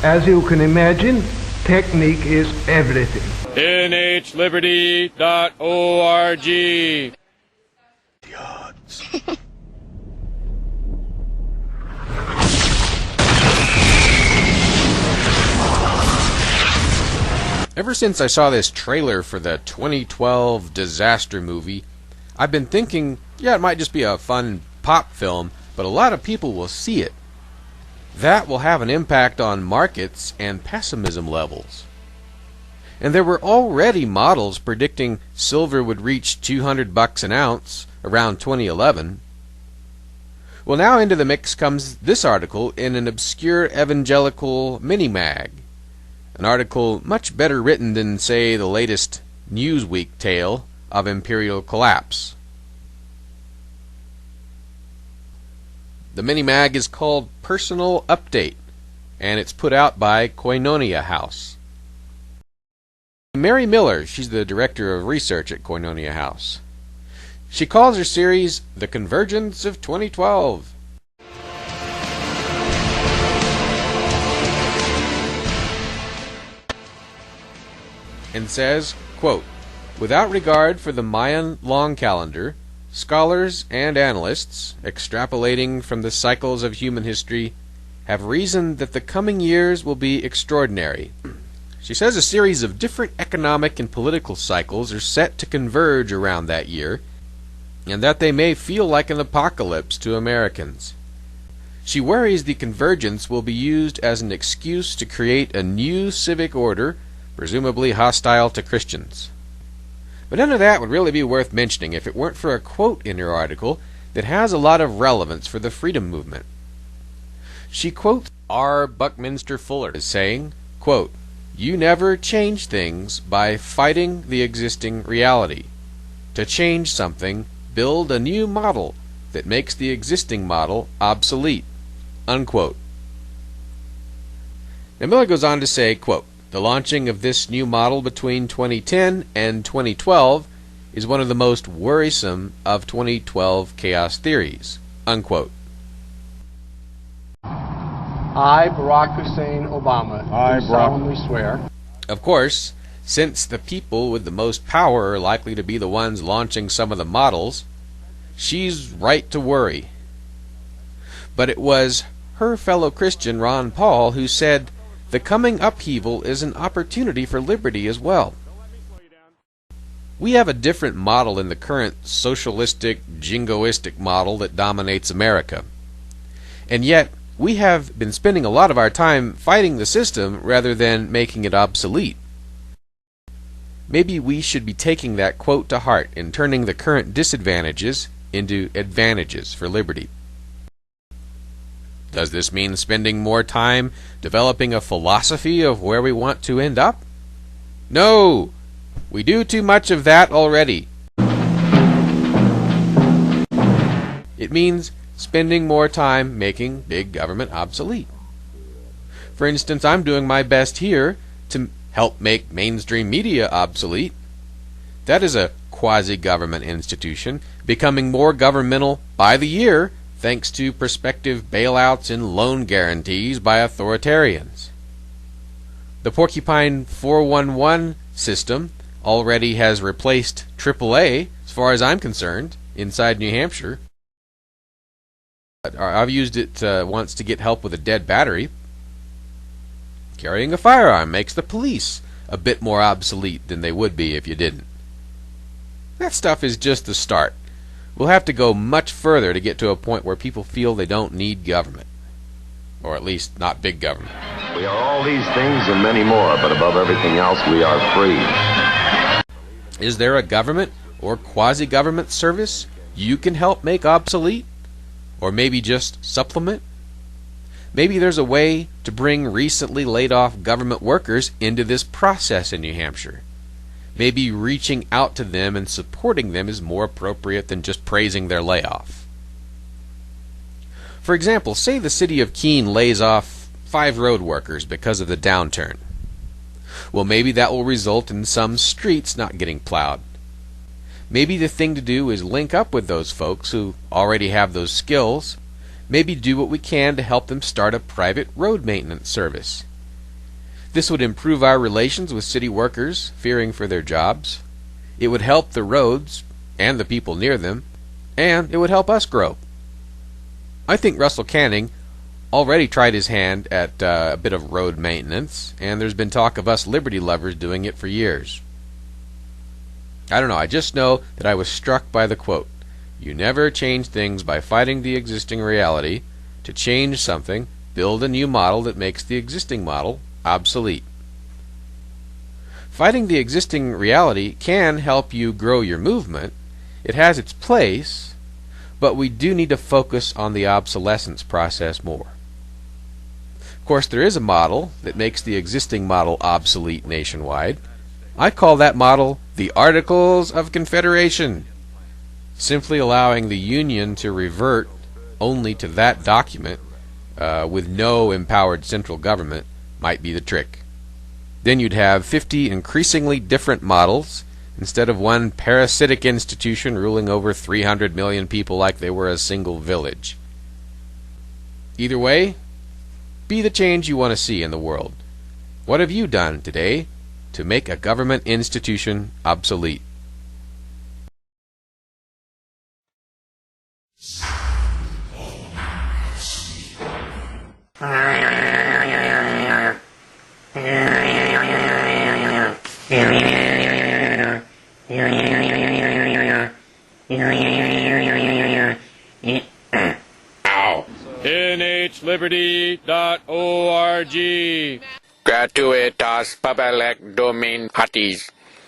As you can imagine, technique is everything. nhliberty.org. The odds. Ever since I saw this trailer for the 2012 disaster movie, I've been thinking, yeah, it might just be a fun pop film, but a lot of people will see it. That will have an impact on markets and pessimism levels. And there were already models predicting silver would reach $200 an ounce around 2011. Well, now into the mix comes this article in an obscure evangelical mini-mag. An article much better written than, say, the latest Newsweek tale of imperial collapse. The mini-mag is called Personal Update, and it's put out by Koinonia House. Mary Miller, she's the director of research at Koinonia House. She calls her series The Convergence of 2012. And says, quote, "Without regard for the Mayan long calendar, scholars and analysts, extrapolating from the cycles of human history, have reasoned that the coming years will be extraordinary." She says a series of different economic and political cycles are set to converge around that year, and that they may feel like an apocalypse to Americans. She worries the convergence will be used as an excuse to create a new civic order, presumably hostile to Christians. But none of that would really be worth mentioning if it weren't for a quote in her article that has a lot of relevance for the freedom movement. She quotes R. Buckminster Fuller as saying, quote, "You never change things by fighting the existing reality. To change something, build a new model that makes the existing model obsolete." Unquote. Now Miller goes on to say, quote, "The launching of this new model between 2010 and 2012 is one of the most worrisome of 2012 chaos theories." Unquote. I, Barack Hussein Obama, do solemnly swear. Of course, since the people with the most power are likely to be the ones launching some of the models, she's right to worry. But it was her fellow Christian Ron Paul who said, "The coming upheaval is an opportunity for liberty as well." We have a different model in the current socialistic, jingoistic model that dominates America. And yet, we have been spending a lot of our time fighting the system rather than making it obsolete. Maybe we should be taking that quote to heart and turning the current disadvantages into advantages for liberty. Does this mean spending more time developing a philosophy of where we want to end up? No! We do too much of that already. It means spending more time making big government obsolete. For instance, I'm doing my best here to help make mainstream media obsolete. That is a quasi-government institution, becoming more governmental by the year thanks to prospective bailouts and loan guarantees by authoritarians. The Porcupine 411 system already has replaced AAA, as far as I'm concerned, inside New Hampshire. I've used it once to get help with a dead battery. Carrying a firearm makes the police a bit more obsolete than they would be if you didn't. That stuff is just the start. We'll have to go much further to get to a point where people feel they don't need government. Or at least not big government. We are all these things and many more, but above everything else, we are free. Is there a government or quasi-government service you can help make obsolete? Or maybe just supplement? Maybe there's a way to bring recently laid-off government workers into this process in New Hampshire. Maybe reaching out to them and supporting them is more appropriate than just praising their layoff. For example, say the city of Keene lays off 5 road workers because of the downturn. Well, maybe that will result in some streets not getting plowed. Maybe the thing to do is link up with those folks who already have those skills. Maybe do what we can to help them start a private road maintenance service. This would improve our relations with city workers fearing for their jobs. It would help the roads and the people near them, and it would help us grow. I think Russell Canning already tried his hand at a bit of road maintenance, and there's been talk of us liberty lovers doing it for years. I don't know, I just know that I was struck by the quote, "You never change things by fighting the existing reality. To change something, build a new model that makes the existing model obsolete." Fighting the existing reality can help you grow your movement. It has its place, but we do need to focus on the obsolescence process more. Of course, there is a model that makes the existing model obsolete nationwide. I call that model the Articles of Confederation. Simply allowing the Union to revert only to that document with no empowered central government might be the trick. Then you'd have 50 increasingly different models instead of one parasitic institution ruling over 300 million people like they were a single village. Either way, be the change you want to see in the world. What have you done today to make a government institution obsolete? nhliberty.org. Gratuitas public domain parties.